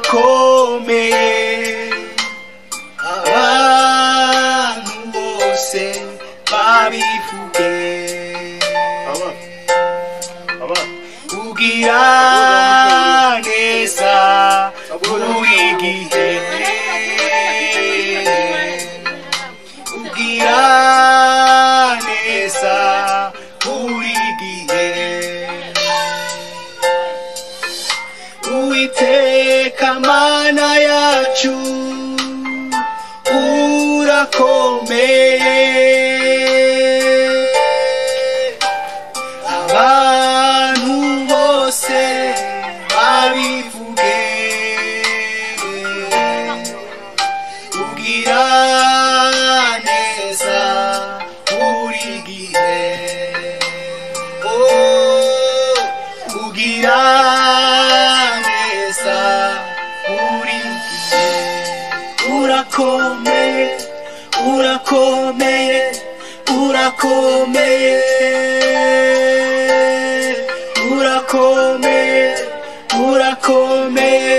urakomeye abantu bose babivuge ugira neza buri gihe ugira neza buri gihe Uwiteka Mana yacu urakomeye abantu bose babivuge ugira neza buri gihe ugira neza buri gihe urakomeye urakomeye urakomeye urakomeye urakomeye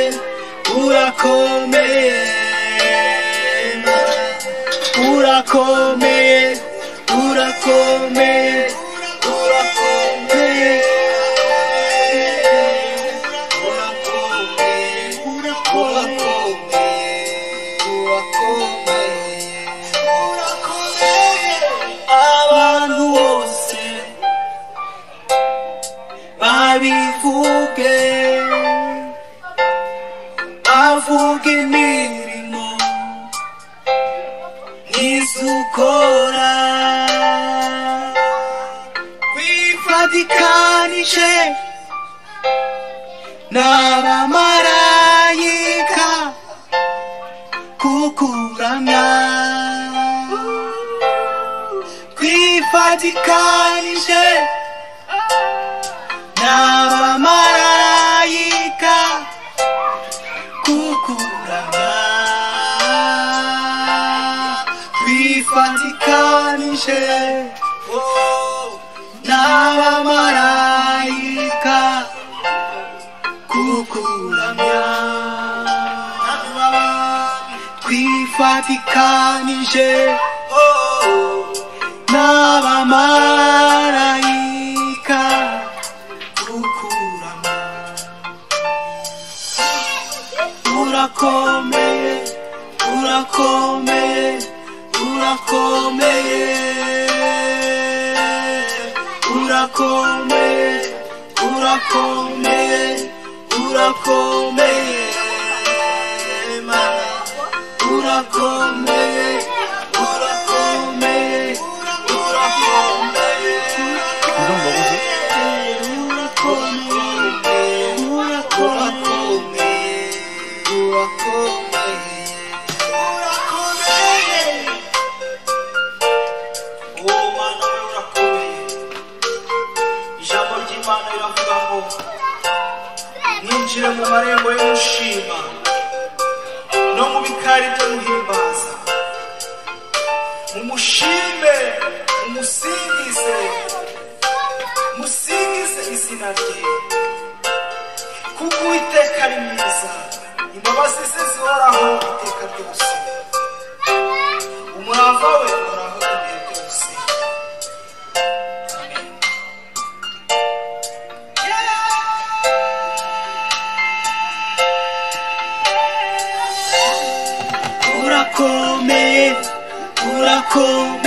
urakomeye urakomeye urakomeye urakomeye abantu bose babivuge bavuge imirimo nk'izukora wifadikanije n'abamarayika kukuramya wifadikanije n'abamarayika kukuramya wifadikanije n'abamarayika kukuramya twifatikanije n'abamarayika kukuramya urakomeye urakomeye urakomeye urakomeye urakomeye urakomeye Mana urakomeye urakomeye urakomeye 이건 먹으세요? ninjire mu marembo y'umushima no mu bikari byo guhimbaza mumushime mumusingize musingize izina rye kuko Uwiteka ari mwiza imbabazi ze zihoraho iteka ryose umurava we uhoraho ibihe byose urakomeye urakomeye